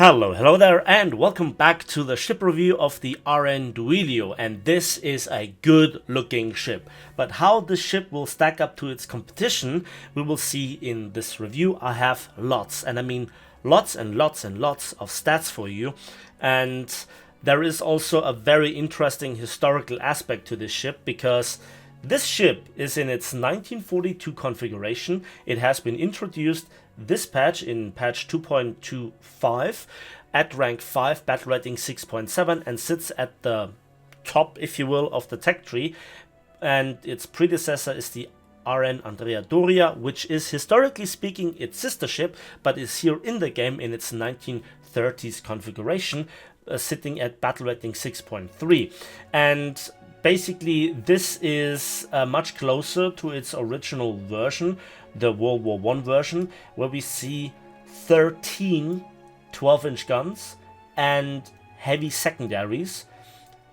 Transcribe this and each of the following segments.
Hello there, and welcome back to the ship review of the RN Duilio, and this is a good looking ship. But how this ship will stack up to its competition, we will see in this review. I have lots, and I mean lots and lots and lots of stats for you, and there is also a very interesting historical aspect to this ship, because this ship is in its 1942 configuration. It has been introduced this patch in patch 2.25 at rank 5, battle rating 6.7, and sits at the top, if you will, of the tech tree. And its predecessor is the RN Andrea Doria, which is historically speaking its sister ship, but is here in the game in its 1930s configuration, sitting at battle rating 6.3. And basically, this is much closer to its original version, the World War I version, where we see 13 12-inch guns and heavy secondaries.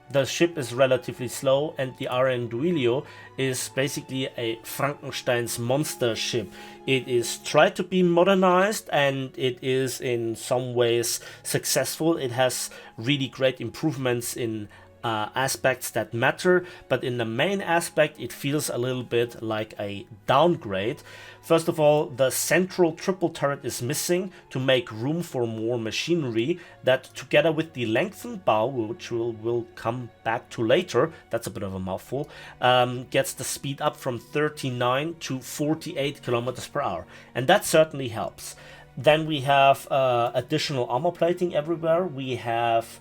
The ship is relatively slow, and the RN Duilio is basically a Frankenstein's monster ship. It is tried to be modernized, and it is in some ways successful. It has really great improvements in aspects that matter, but in the main aspect it feels a little bit like a downgrade. First of all, the central triple turret is missing to make room for more machinery that, together with the lengthened bow, which we'll come back to later, that's a bit of a mouthful, gets the speed up from 39 to 48 kilometers per hour, and that certainly helps. Then we have additional armor plating everywhere. We have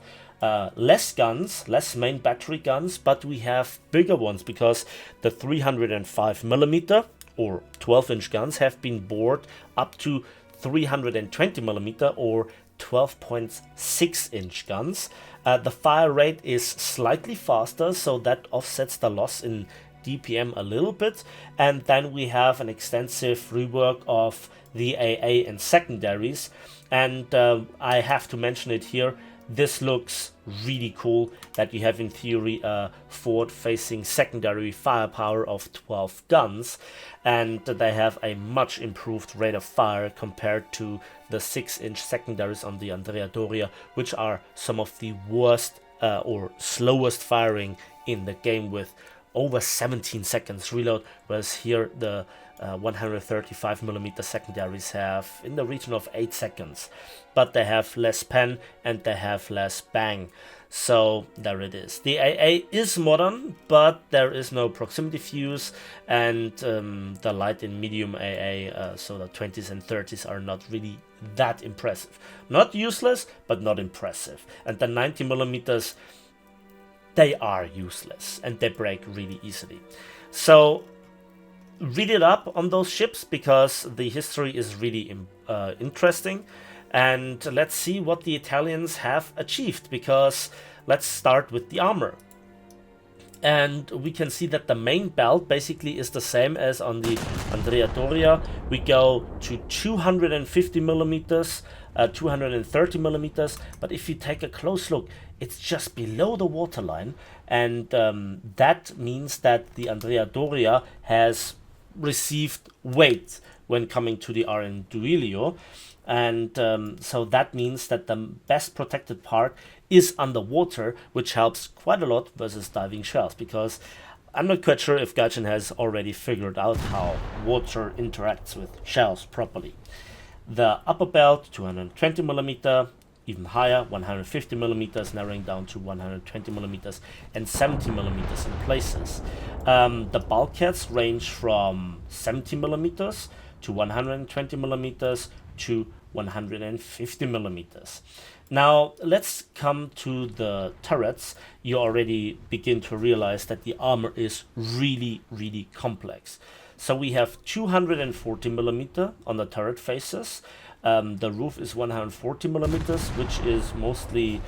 less guns, less main battery guns, but we have bigger ones, because the 305mm or 12-inch guns have been bored up to 320mm or 12.6-inch guns. The fire rate is slightly faster, so that offsets the loss in DPM a little bit. And then we have an extensive rework of the AA and secondaries, and I have to mention it here. This looks really cool, that you have in theory a forward-facing secondary firepower of 12 guns, and they have a much improved rate of fire compared to the 6-inch secondaries on the Andrea Doria, which are some of the worst or slowest firing in the game, with over 17 seconds reload, whereas here the 135mm secondaries have in the region of 8 seconds, but they have less pen and they have less bang. So there it is. The AA is modern, but there is no proximity fuse, and the light and medium AA, so the 20s and 30s, are not really that impressive. Not useless, but not impressive. And the 90mm, they are useless and they break really easily. So read it up on those ships, because the history is really interesting. And let's see what the Italians have achieved, because let's start with the armor. And we can see that the main belt basically is the same as on the Andrea Doria. We go to 250mm, 230mm, but if you take a close look, it's just below the waterline, and that means that the Andrea Doria has received weight when coming to the RN Duilio, and so that means that the best protected part is underwater, which helps quite a lot versus diving shells, because I'm not quite sure if Gaijin has already figured out how water interacts with shells properly. The upper belt, 220mm, even higher, 150mm, narrowing down to 120mm and 70mm in places. The bulkheads range from 70mm to 120mm to 150mm. Now let's come to the turrets. You already begin to realize that the armor is really complex. So we have 240mm on the turret faces. The roof is 140mm, which is mostly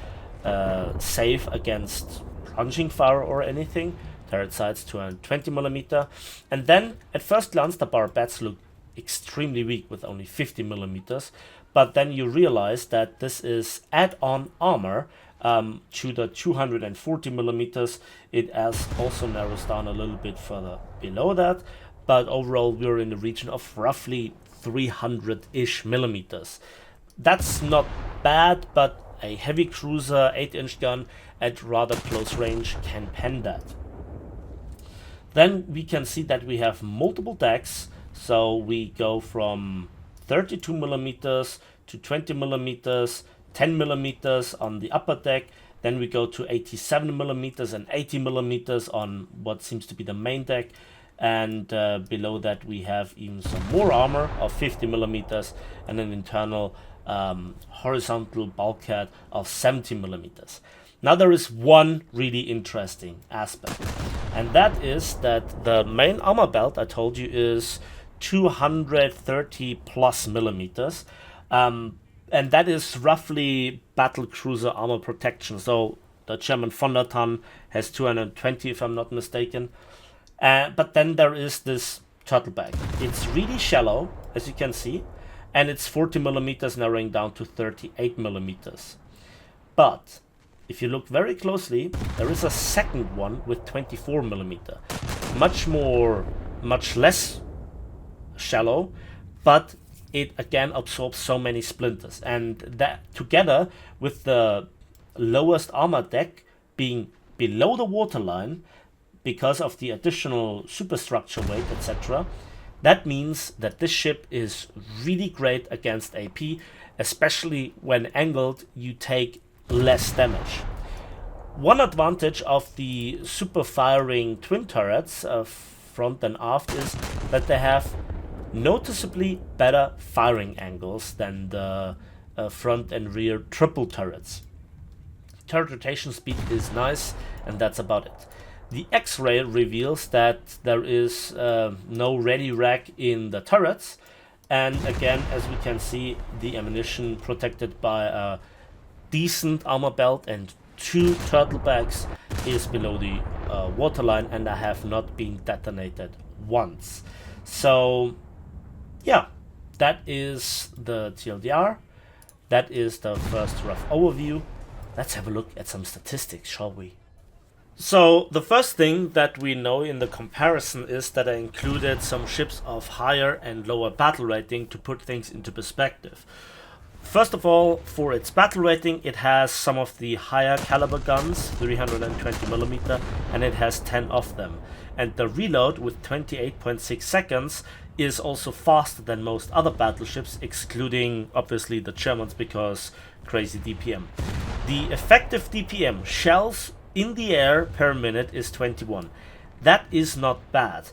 safe against plunging fire or anything. Turret sides 220mm, and then at first glance the barbettes look extremely weak with only 50mm, but then you realize that this is add-on armor to the 240mm. It also narrows down a little bit further below that, but overall we're in the region of roughly 300-ish millimeters. That's not bad, but a heavy cruiser 8-inch gun at rather close range can pen that. Then we can see that we have multiple decks, so we go from 32 millimeters to 20 millimeters, 10 millimeters on the upper deck. Then we go to 87 millimeters and 80 millimeters on what seems to be the main deck. And below that we have even some more armor of 50 millimeters and an internal horizontal bulkhead of 70 millimeters. Now there is one really interesting aspect, and that is that the main armor belt, I told you, is 230 plus millimeters, and that is roughly battle cruiser armor protection. So the German Fondertan has 220 if I'm not mistaken. But then there is this turtle bag. It's really shallow, as you can see, and it's 40 millimeters narrowing down to 38 millimeters. But if you look very closely, there is a second one with 24 millimeter, much less shallow, but it again absorbs so many splinters, and that together with the lowest armor deck being below the waterline because of the additional superstructure weight, etc., that means that this ship is really great against AP, especially when angled. You take less damage. One advantage of the super firing twin turrets, front and aft, is that they have noticeably better firing angles than the front and rear triple turrets. Turret rotation speed is nice, and that's about it. The X-ray reveals that there is no ready rack in the turrets, and again, as we can see, the ammunition protected by a decent armor belt and 2 turtle bags is below the waterline, and I have not been detonated once. So yeah, that is the TLDR. That is the first rough overview. Let's have a look at some statistics, shall we? So the first thing that we know in the comparison is that I included some ships of higher and lower battle rating to put things into perspective. First of all, for its battle rating, it has some of the higher caliber guns, 320mm, and it has 10 of them. And the reload with 28.6 seconds is also faster than most other battleships, excluding obviously the Germans because crazy DPM. The effective DPM shells in the air per minute is 21. That is not bad,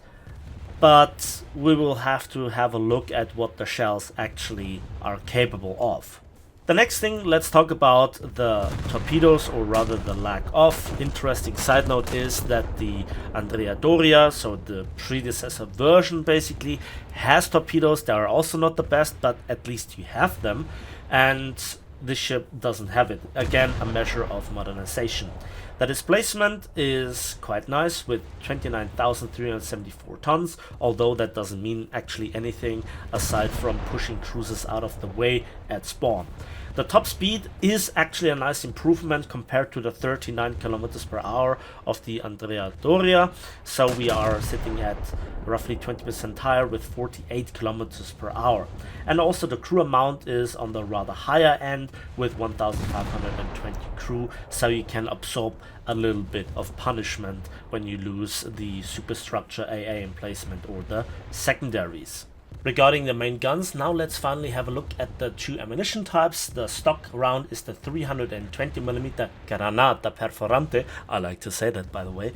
but we will have to have a look at what the shells actually are capable of. The next thing, let's talk about the torpedoes, or rather the lack of. Interesting side note is that the Andrea Doria, so the predecessor version, basically has torpedoes. They are also not the best, but at least you have them, and this ship doesn't have it. Again, a measure of modernization. The displacement is quite nice with 29,374 tons, although that doesn't mean actually anything aside from pushing cruisers out of the way at spawn. The top speed is actually a nice improvement compared to the 39 km per hour of the Andrea Doria, so we are sitting at roughly 20% higher with 48 km per hour. And also the crew amount is on the rather higher end with 1,520 crew, so you can absorb a little bit of punishment when you lose the superstructure AA emplacement or the secondaries. Regarding the main guns, now let's finally have a look at the 2 ammunition types. The stock round is the 320mm Granata Perforante, I like to say that by the way,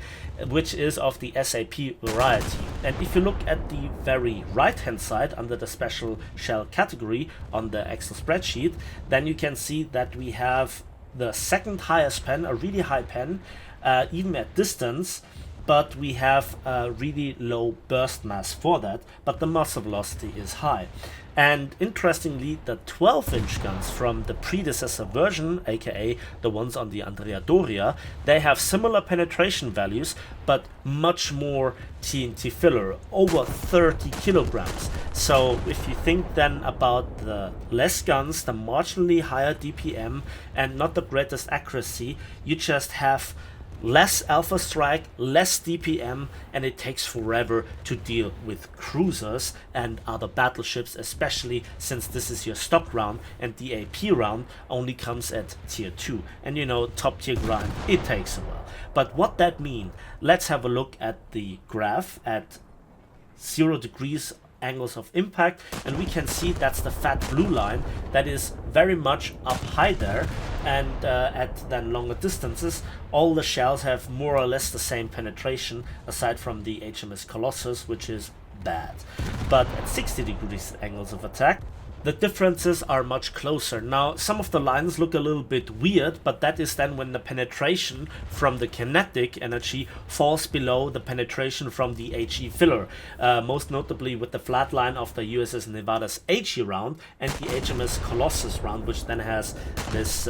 which is of the SAP variety. And if you look at the very right hand side under the special shell category on the Excel spreadsheet, then you can see that we have the second highest pen, a really high pen, even at distance, but we have a really low burst mass for that, but the muzzle velocity is high. And interestingly, the 12-inch guns from the predecessor version, aka the ones on the Andrea Doria, they have similar penetration values, but much more TNT filler, over 30 kilograms. So if you think then about the less guns, the marginally higher DPM, and not the greatest accuracy, you just have less alpha strike, less DPM, and it takes forever to deal with cruisers and other battleships, especially since this is your stock round and the AP round only comes at tier 2. And you know, top tier grind, it takes a while. But what that means, let's have a look at the graph at 0 degrees angles of impact, and we can see that's the fat blue line that is very much up high there, and at then longer distances all the shells have more or less the same penetration aside from the HMS Colossus, which is bad. But at 60 degrees angles of attack the differences are much closer. Now, some of the lines look a little bit weird, but that is then when the penetration from the kinetic energy falls below the penetration from the HE filler. Most notably with the flat line of the USS Nevada's HE round and the HMS Colossus round, which then has this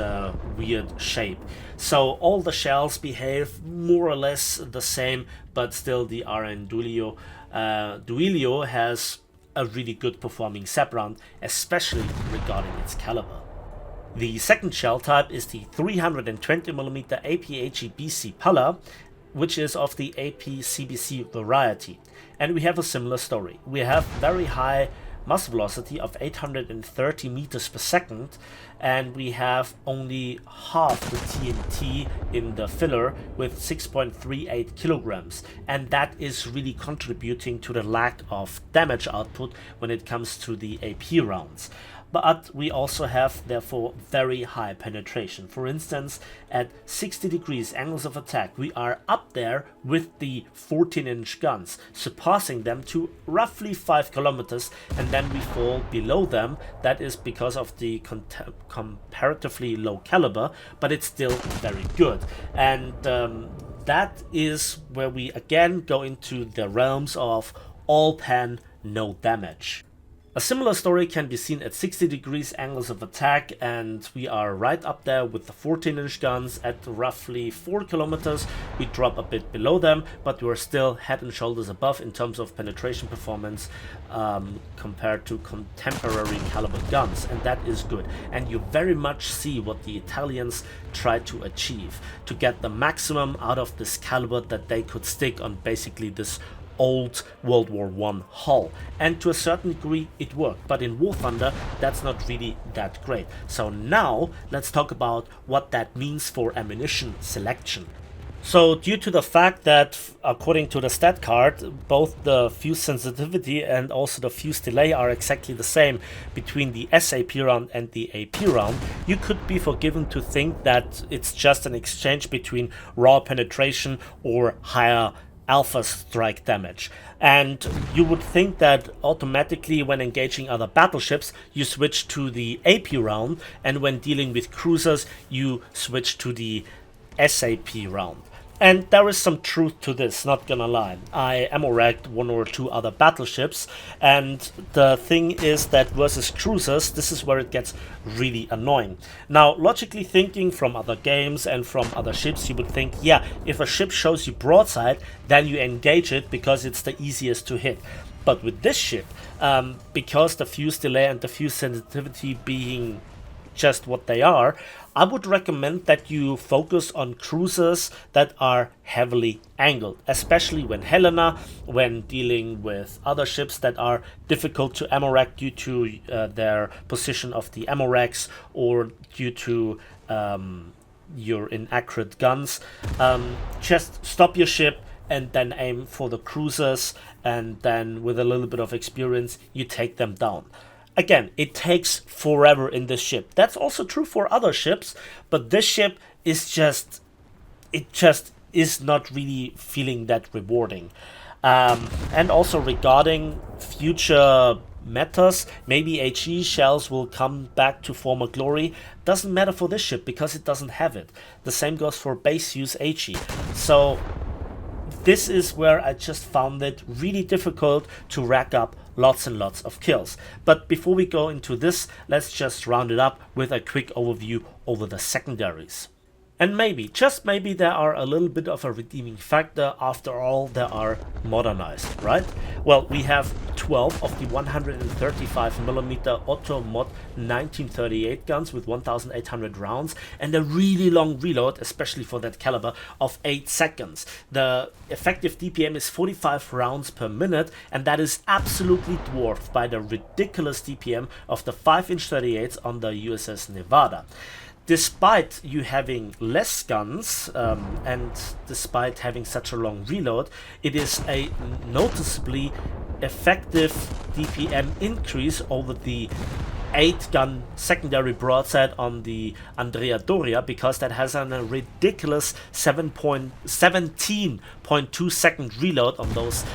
weird shape. So all the shells behave more or less the same, but still the RN Duilio has a really good performing SAP round, especially regarding its caliber. The second shell type is the 320mm AP-HE BC Pala, which is of the AP-CBC variety. And we have a similar story. We have very high muzzle velocity of 830 meters per second, and we have only half the TNT in the filler with 6.38 kilograms, and that is really contributing to the lack of damage output when it comes to the AP rounds. But we also have therefore very high penetration. For instance, at 60 degrees angles of attack, we are up there with the 14-inch guns, surpassing them to roughly 5 kilometers, and then we fall below them. That is because of the comparatively low caliber, but it's still very good. And that is where we again go into the realms of all pan, no damage. A similar story can be seen at 60 degrees angles of attack, and we are right up there with the 14-inch guns at roughly 4 kilometers. We drop a bit below them, but we're still head and shoulders above in terms of penetration performance compared to contemporary caliber guns, and that is good. And you very much see what the Italians tried to achieve, to get the maximum out of this caliber that they could stick on basically this old World War I hull, and to a certain degree it worked, but in War Thunder that's not really that great. So now let's talk about what that means for ammunition selection. So due to the fact that, according to the stat card, both the fuse sensitivity and also the fuse delay are exactly the same between the SAP round and the AP round, you could be forgiven to think that it's just an exchange between raw penetration or higher alpha strike damage, and you would think that automatically when engaging other battleships you switch to the AP round, and when dealing with cruisers you switch to the SAP round. And there is some truth to this, not gonna lie. I ammo-racked 1 or 2 other battleships, and the thing is that versus cruisers, this is where it gets really annoying. Now, logically thinking from other games and from other ships, you would think, yeah, if a ship shows you broadside, then you engage it because it's the easiest to hit. But with this ship, because the fuse delay and the fuse sensitivity being just what they are, I would recommend that you focus on cruisers that are heavily angled, especially when Helena, when dealing with other ships that are difficult to ammo rack due to their position of the ammo racks or due to your inaccurate guns. Just stop your ship and then aim for the cruisers, and then with a little bit of experience you take them down. Again, it takes forever in this ship. That's also true for other ships, but this ship is just is not really feeling that rewarding. And also regarding future metas, maybe HE shells will come back to former glory. Doesn't matter for this ship because it doesn't have it. The same goes for base use HE. So this is where I just found it really difficult to rack up lots and lots of kills. But before we go into this, let's just round it up with a quick overview over the secondaries. And maybe, just maybe, there are a little bit of a redeeming factor. After all, they are modernized, right? Well, we have 12 of the 135mm Otto Mod 1938 guns with 1800 rounds and a really long reload, especially for that caliber, of 8 seconds. The effective DPM is 45 rounds per minute, and that is absolutely dwarfed by the ridiculous DPM of the 5-inch 38s on the USS Nevada. Despite you having less guns and despite having such a long reload, it is a noticeably effective DPM increase over the 8-gun secondary broadside on the Andrea Doria, because that has a ridiculous 17.2 second reload on those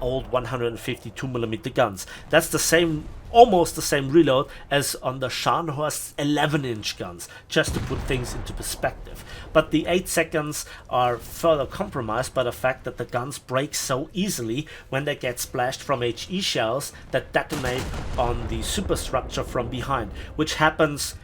old 152mm guns. That's the same, almost the same reload as on the Scharnhorst's 11-inch guns, just to put things into perspective. But the 8 seconds are further compromised by the fact that the guns break so easily when they get splashed from HE shells that detonate on the superstructure from behind, which happens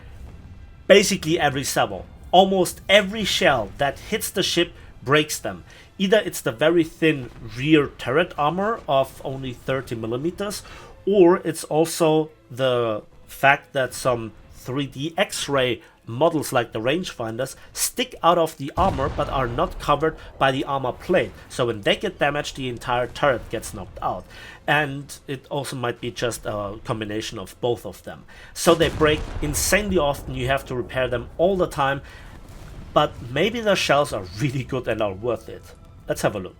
basically every salvo. Almost every shell that hits the ship breaks them. Either it's the very thin rear turret armor of only 30mm, or it's also the fact that some 3D X-ray models like the rangefinders stick out of the armor but are not covered by the armor plate. So when they get damaged, the entire turret gets knocked out. And it also might be just a combination of both of them. So they break insanely often, you have to repair them all the time. But maybe the shells are really good and are worth it. Let's have a look.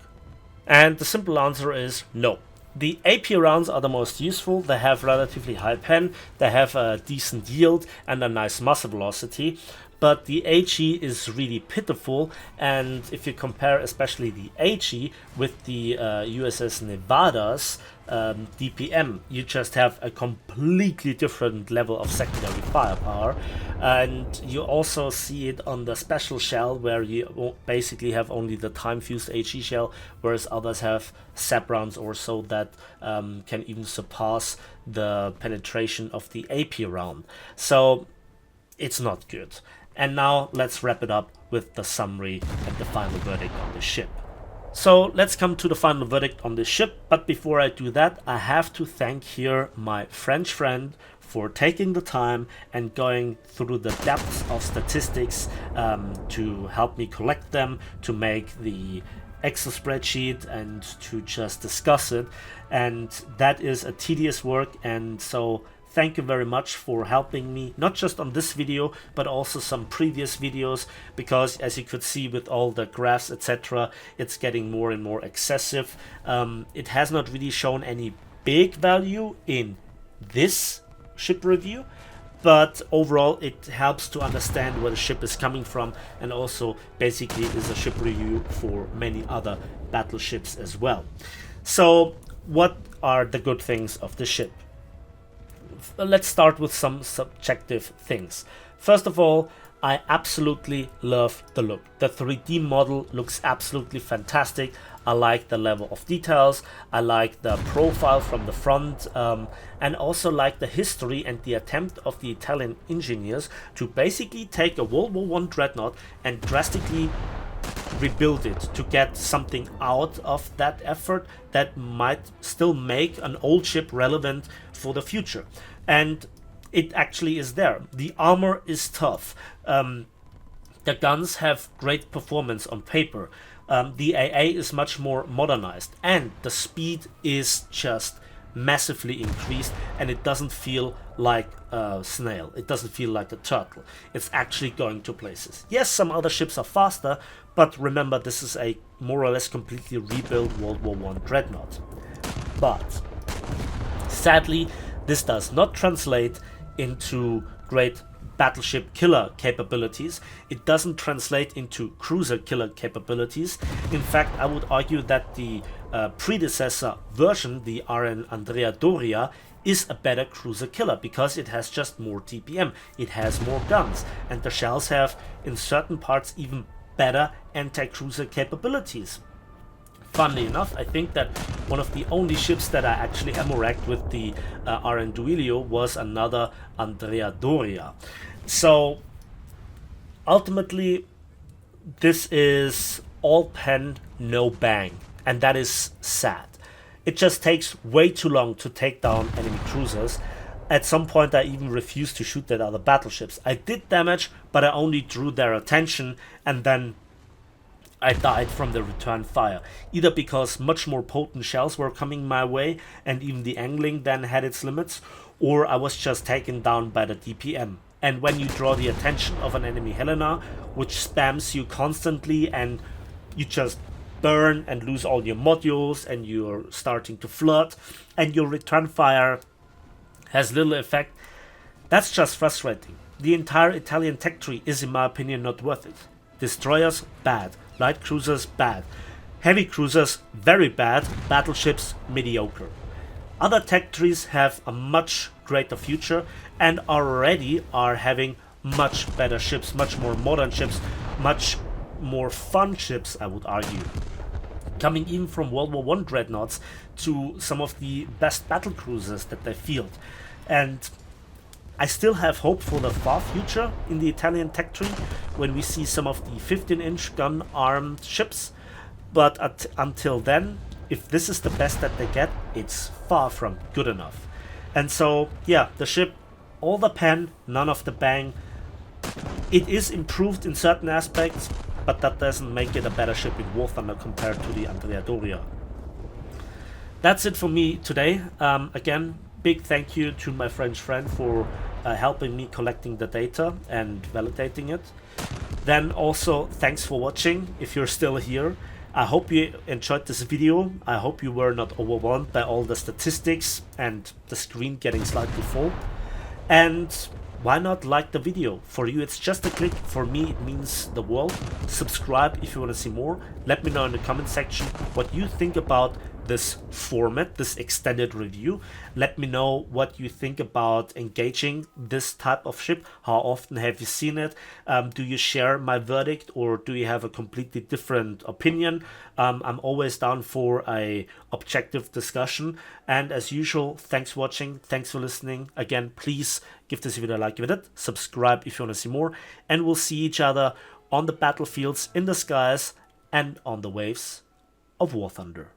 And the simple answer is no. The AP rounds are the most useful. They have relatively high pen, they have a decent yield and a nice muzzle velocity, but the HE is really pitiful. And if you compare especially the HE with the USS Nevada's DPM, you just have a completely different level of secondary firepower. And you also see it on the special shell, where you basically have only the time-fused HE shell, whereas others have SAP rounds or so that can even surpass the penetration of the AP round. So it's not good. And now let's wrap it up with the summary and the final verdict on the ship. So let's come to the final verdict on this ship, but before I do that, I have to thank here my French friend for taking the time and going through the depths of statistics to help me collect them, to make the Excel spreadsheet and to just discuss it. And that is a tedious work, and so thank you very much for helping me, not just on this video, but also some previous videos, because as you could see with all the graphs, etc., it's getting more and more excessive. It has not really shown any big value in this ship review, but overall it helps to understand where the ship is coming from, and also basically is a ship review for many other battleships as well. So what are the good things of the ship? Let's start with some subjective things. First of all, I absolutely love the look. The 3D model looks absolutely fantastic. I like the level of details, I like the profile from the front, and also like the history and the attempt of the Italian engineers to basically take a World War I dreadnought and drastically rebuild it to get something out of that effort that might still make an old ship relevant for the future. And it actually is there. The armor is tough. The guns have great performance on paper. The AA is much more modernized, and the speed is just massively increased, and it doesn't feel like a snail. It doesn't feel like a turtle. It's actually going to places. Yes, some other ships are faster, but remember, this is a more or less completely rebuilt World War I dreadnought. But sadly, this does not translate into great battleship killer capabilities. It doesn't translate into cruiser killer capabilities. In fact, I would argue that the predecessor version, the RN Andrea Doria, is a better cruiser killer because it has just more TPM, it has more guns, and the shells have in certain parts even better anti-cruiser capabilities. Funnily enough, I think that one of the only ships that I actually ammo-racked with the RN Duilio was another Andrea Doria. So ultimately, this is all pen, no bang, and that is sad. it just takes way too long to take down enemy cruisers. At some point I even refused to shoot at other battleships. I did damage, but I only drew their attention, and then I died from the return fire, either because much more potent shells were coming my way and even the angling then had its limits, or I was just taken down by the DPM. And when you draw the attention of an enemy Helena, which spams you constantly and you just burn and lose all your modules and you're starting to flood and your return fire has little effect, that's just frustrating. The entire Italian tech tree is, in my opinion, not worth it. Destroyers, bad. Light cruisers, bad. Heavy cruisers, very bad. Battleships, mediocre. Other tech trees have a much greater future and already are having much better ships, much more modern ships, much more fun ships, I would argue. Coming even from World War I dreadnoughts to some of the best battle cruisers that they field. And I still have hope for the far future in the Italian tech tree when we see some of the 15-inch gun-armed ships, but until then, if this is the best that they get, it's far from good enough. And so, yeah, the ship, all the pen, none of the bang. It is improved in certain aspects, but that doesn't make it a better ship in War Thunder compared to the Andrea Doria. That's it for me today. Again, big thank you to my French friend for helping me collecting the data and validating it. Then also thanks for watching if you're still here. I hope you enjoyed this video. I hope you were not overwhelmed by all the statistics and the screen getting slightly full. And why not like the video? For you it's just a click, for me it means the world. Subscribe if you want to see more. Let me know in the comment section what you think about this format, this extended review. Let me know what you think about engaging this type of ship. How often have you seen it? Do you share my verdict or do you have a completely different opinion? I'm always down for a objective discussion. And as usual, thanks for watching, thanks for listening. Again, please give this video a like, give it a subscribe if you want to see more, and we'll see each other on the battlefields, in the skies, and on the waves of War Thunder.